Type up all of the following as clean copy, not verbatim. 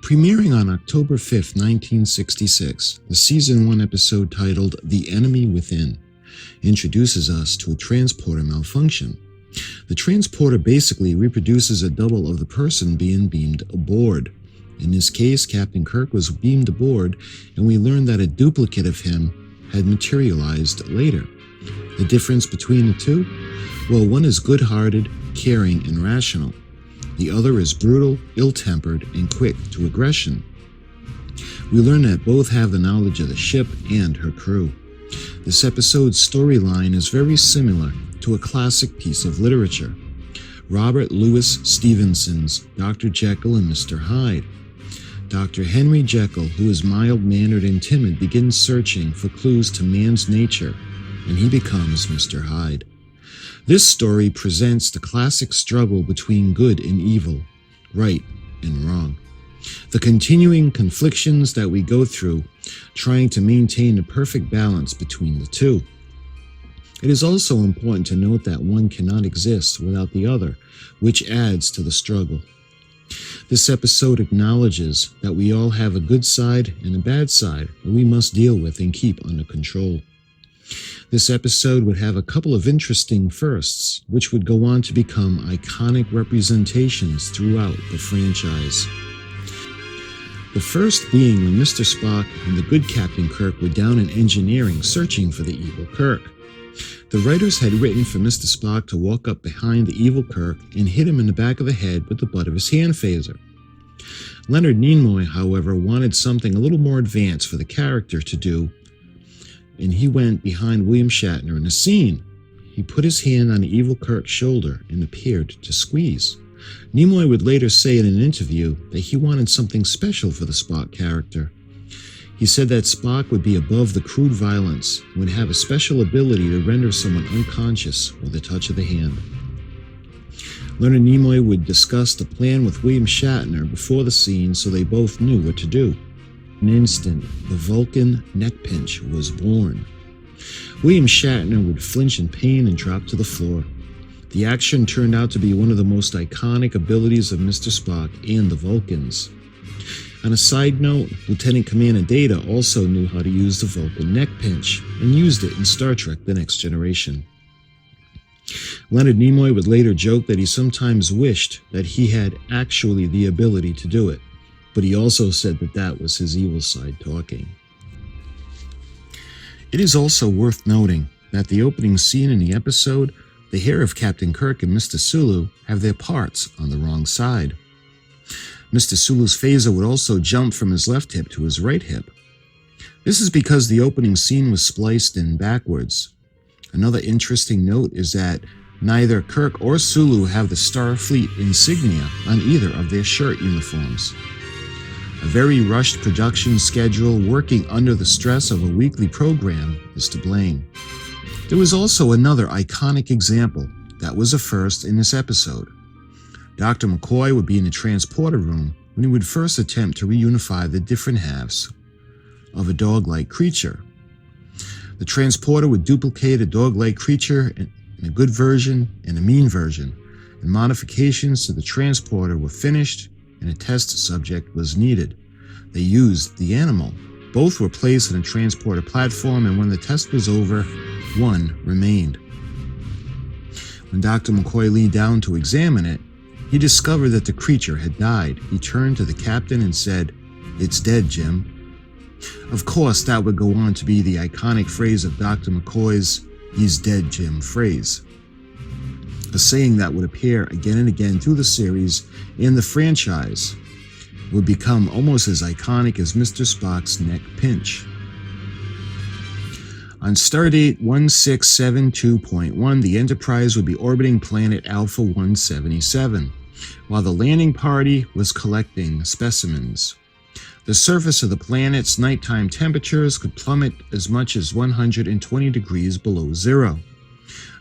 Premiering on October 5th, 1966, the Season 1 episode titled The Enemy Within introduces us to a transporter malfunction. The transporter basically reproduces a double of the person being beamed aboard. In this case, Captain Kirk was beamed aboard, and we learned that a duplicate of him had materialized later. The difference between the two? Well, one is good-hearted, caring, and rational. The other is brutal, ill-tempered, and quick to aggression. We learn that both have the knowledge of the ship and her crew. This episode's storyline is very similar to a classic piece of literature, Robert Louis Stevenson's Dr. Jekyll and Mr. Hyde. Dr. Henry Jekyll, who is mild-mannered and timid, begins searching for clues to man's nature, and he becomes Mr. Hyde. This story presents the classic struggle between good and evil, right and wrong. The continuing conflictions that we go through, trying to maintain a perfect balance between the two. It is also important to note that one cannot exist without the other, which adds to the struggle. This episode acknowledges that we all have a good side and a bad side that we must deal with and keep under control. This episode would have a couple of interesting firsts, which would go on to become iconic representations throughout the franchise. The first being when Mr. Spock and the good Captain Kirk were down in engineering searching for the evil Kirk. The writers had written for Mr. Spock to walk up behind the evil Kirk and hit him in the back of the head with the butt of his hand phaser. Leonard Nimoy, however, wanted something a little more advanced for the character to do, and he went behind William Shatner in a scene. He put his hand on the evil Kirk's shoulder and appeared to squeeze. Nimoy would later say in an interview that he wanted something special for the Spock character. He said that Spock would be above the crude violence and would have a special ability to render someone unconscious with a touch of the hand. Leonard Nimoy would discuss the plan with William Shatner before the scene so they both knew what to do. In an instant, the Vulcan neck pinch was born. William Shatner would flinch in pain and drop to the floor. The action turned out to be one of the most iconic abilities of Mr. Spock and the Vulcans. On a side note, Lieutenant Commander Data also knew how to use the Vulcan neck pinch and used it in Star Trek The Next Generation. Leonard Nimoy would later joke that he sometimes wished that he had actually the ability to do it, but he also said that that was his evil side talking. It is also worth noting that the opening scene in the episode, the hair of Captain Kirk and Mr. Sulu have their parts on the wrong side. Mr. Sulu's phaser would also jump from his left hip to his right hip. This is because the opening scene was spliced in backwards. Another interesting note is that neither Kirk or Sulu have the Starfleet insignia on either of their shirt uniforms. A very rushed production schedule working under the stress of a weekly program is to blame. There was also another iconic example that was a first in this episode. Dr. McCoy would be in the transporter room when he would first attempt to reunify the different halves of a dog-like creature. The transporter would duplicate a dog-like creature in a good version and a mean version, and modifications to the transporter were finished and a test subject was needed. They used the animal. Both were placed on a transporter platform, and when the test was over, one remained. When Dr. McCoy leaned down to examine it, he discovered that the creature had died. He turned to the captain and said, "It's dead, Jim." Of course, that would go on to be the iconic phrase of Dr. McCoy's "He's dead, Jim" phrase, a saying that would appear again and again through the series and the franchise, would become almost as iconic as Mr. Spock's neck pinch. On Stardate 1672.1, the Enterprise would be orbiting planet Alpha 177, while the landing party was collecting specimens. The surface of the planet's nighttime temperatures could plummet as much as 120 degrees below zero.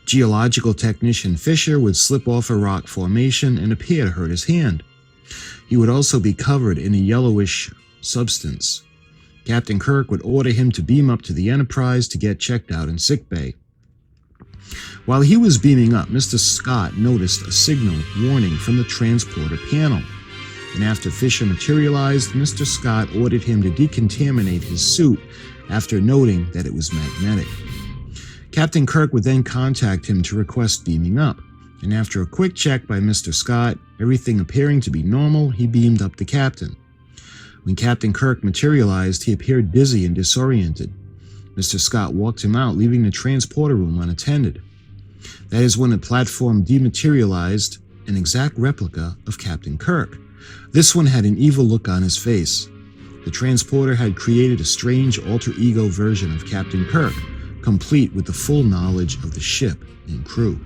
Geological technician Fisher would slip off a rock formation and appear to hurt his hand. He would also be covered in a yellowish substance. Captain Kirk would order him to beam up to the Enterprise to get checked out in sickbay. While he was beaming up, Mr. Scott noticed a signal warning from the transporter panel. and after Fisher materialized, Mr. Scott ordered him to decontaminate his suit after noting that it was magnetic. Captain Kirk would then contact him to request beaming up, and after a quick check by Mr. Scott, everything appearing to be normal, he beamed up the captain. When Captain Kirk materialized, he appeared dizzy and disoriented. Mr. Scott walked him out, leaving the transporter room unattended. That is when the platform dematerialized, an exact replica of Captain Kirk. This one had an evil look on his face. The transporter had created a strange alter ego version of Captain Kirk, complete with the full knowledge of the ship and crew.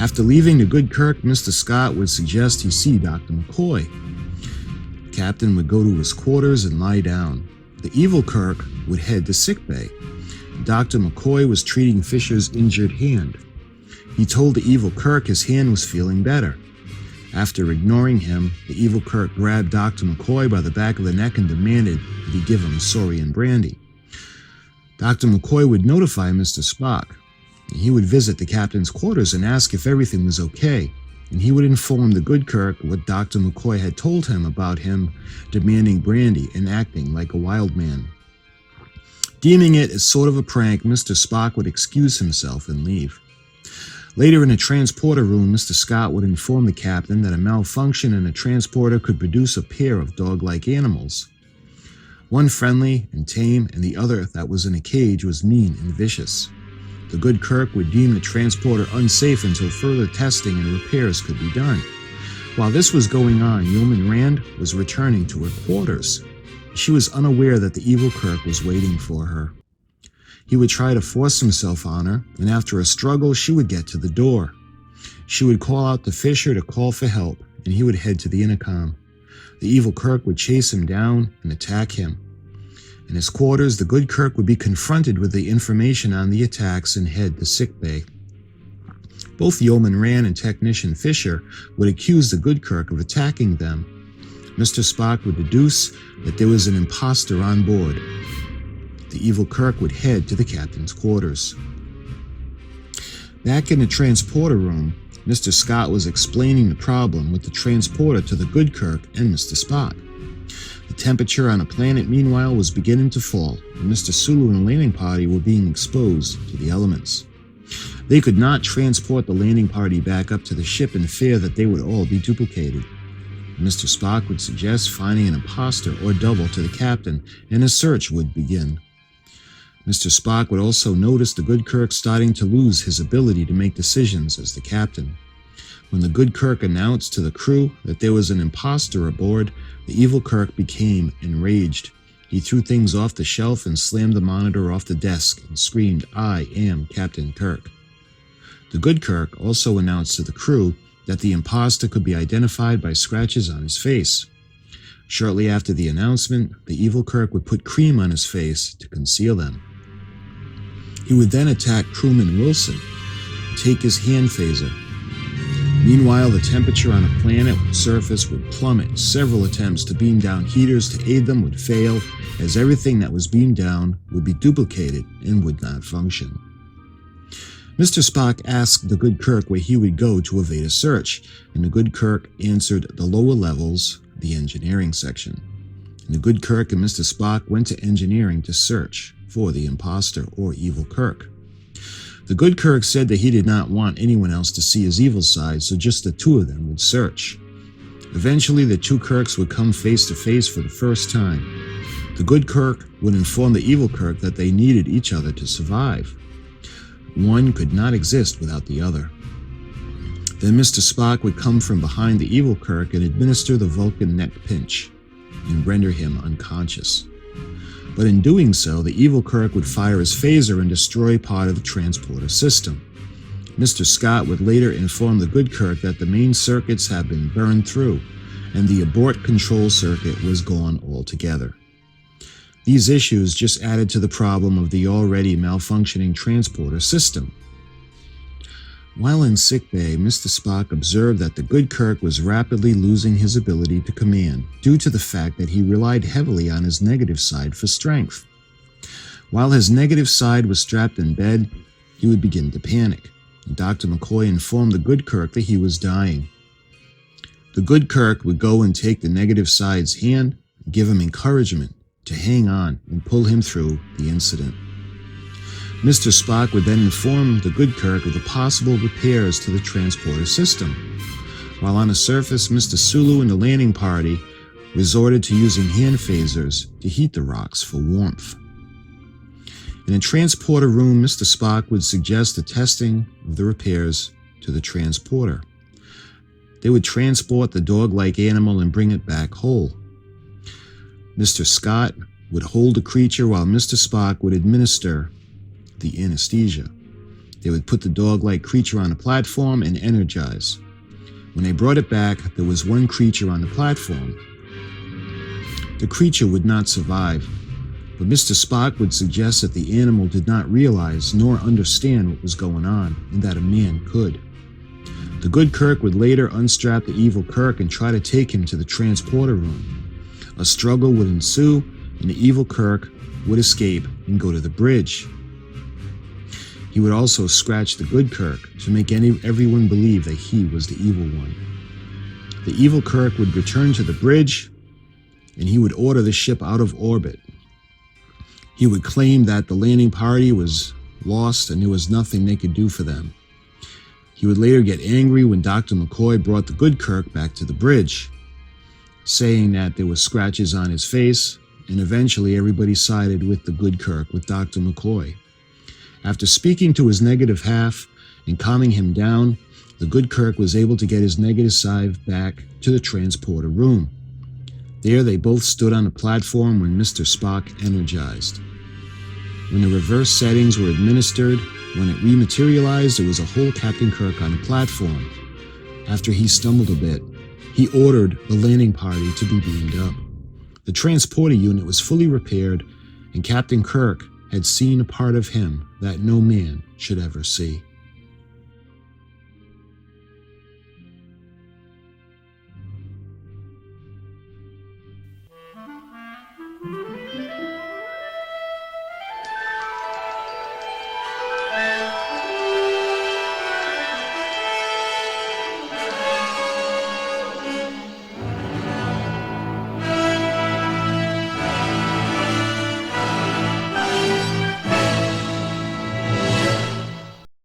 After leaving the good Kirk, Mr. Scott would suggest he see Dr. McCoy. The captain would go to his quarters and lie down. The evil Kirk would head to sickbay. Dr. McCoy was treating Fisher's injured hand. He told the evil Kirk his hand was feeling better. After ignoring him, the evil Kirk grabbed Dr. McCoy by the back of the neck and demanded that he give him Saurian brandy. Dr. McCoy would notify Mr. Spock. He would visit the captain's quarters and ask if everything was okay, and he would inform the good Kirk what Dr. McCoy had told him about him demanding brandy and acting like a wild man. Deeming it as sort of a prank, Mr. Spock would excuse himself and leave. Later in the transporter room, Mr. Scott would inform the captain that a malfunction in the transporter could produce a pair of dog-like animals. One friendly and tame, and the other that was in a cage was mean and vicious. The good Kirk would deem the transporter unsafe until further testing and repairs could be done. While this was going on, Yeoman Rand was returning to her quarters. She was unaware that the evil Kirk was waiting for her. He would try to force himself on her, and after a struggle, she would get to the door. She would call out to Fisher to call for help, and he would head to the intercom. The evil Kirk would chase him down and attack him. In his quarters, the good Kirk would be confronted with the information on the attacks and head to sickbay. Both Yeoman Rand and Technician Fisher would accuse the good Kirk of attacking them. Mr. Spock would deduce that there was an imposter on board. The evil Kirk would head to the captain's quarters. Back in the transporter room, Mr. Scott was explaining the problem with the transporter to the good Kirk and Mr. Spock. The temperature on a planet, meanwhile, was beginning to fall, and Mr. Sulu and the landing party were being exposed to the elements. They could not transport the landing party back up to the ship in fear that they would all be duplicated. Mr. Spock would suggest finding an imposter or double to the captain, and a search would begin. Mr. Spock would also notice the good Kirk starting to lose his ability to make decisions as the captain. When the good Kirk announced to the crew that there was an imposter aboard, the evil Kirk became enraged. He threw things off the shelf and slammed the monitor off the desk and screamed, "I am Captain Kirk." The good Kirk also announced to the crew that the imposter could be identified by scratches on his face. Shortly after the announcement, the evil Kirk would put cream on his face to conceal them. He would then attack crewman Wilson and take his hand phaser. Meanwhile, the temperature on the planet surface would plummet. Several attempts to beam down heaters to aid them would fail, as everything that was beamed down would be duplicated and would not function. Mr. Spock asked the good Kirk where he would go to evade a search, and the good Kirk answered the lower levels, the engineering section. And the good Kirk and Mr. Spock went to engineering to search for the imposter or evil Kirk. The good Kirk said that he did not want anyone else to see his evil side, so just the two of them would search. Eventually, the two Kirks would come face to face for the first time. The good Kirk would inform the evil Kirk that they needed each other to survive. One could not exist without the other. Then Mr. Spock would come from behind the evil Kirk and administer the Vulcan neck pinch and render him unconscious. But in doing so, the evil Kirk would fire his phaser and destroy part of the transporter system. Mr. Scott would later inform the good Kirk that the main circuits had been burned through, and the abort control circuit was gone altogether. These issues just added to the problem of the already malfunctioning transporter system. While in sickbay, Mr. Spock observed that the good Kirk was rapidly losing his ability to command due to the fact that he relied heavily on his negative side for strength. While his negative side was strapped in bed, he would begin to panic, and Dr. McCoy informed the good Kirk that he was dying. The good Kirk would go and take the negative side's hand and give him encouragement to hang on and pull him through the incident. Mr. Spock would then inform the good Kirk of the possible repairs to the transporter system. While on the surface, Mr. Sulu and the landing party resorted to using hand phasers to heat the rocks for warmth. In a transporter room, Mr. Spock would suggest the testing of the repairs to the transporter. They would transport the dog-like animal and bring it back whole. Mr. Scott would hold the creature while Mr. Spock would administer the anesthesia. They would put the dog-like creature on a platform and energize. When they brought it back, there was one creature on the platform. The creature would not survive, but Mr. Spock would suggest that the animal did not realize nor understand what was going on, and that a man could. The good Kirk would later unstrap the evil Kirk and try to take him to the transporter room. A struggle would ensue, and the evil Kirk would escape and go to the bridge. He would also scratch the good Kirk to make everyone believe that he was the evil one. The evil Kirk would return to the bridge, and he would order the ship out of orbit. He would claim that the landing party was lost and there was nothing they could do for them. He would later get angry when Dr. McCoy brought the good Kirk back to the bridge, saying that there were scratches on his face, and eventually everybody sided with the good Kirk, with Dr. McCoy. After speaking to his negative half and calming him down, the good Kirk was able to get his negative side back to the transporter room. There they both stood on a platform when Mr. Spock energized. When the reverse settings were administered, when it rematerialized, there was a whole Captain Kirk on the platform. After he stumbled a bit, he ordered the landing party to be beamed up. The transporter unit was fully repaired, and Captain Kirk had seen a part of him that no man should ever see.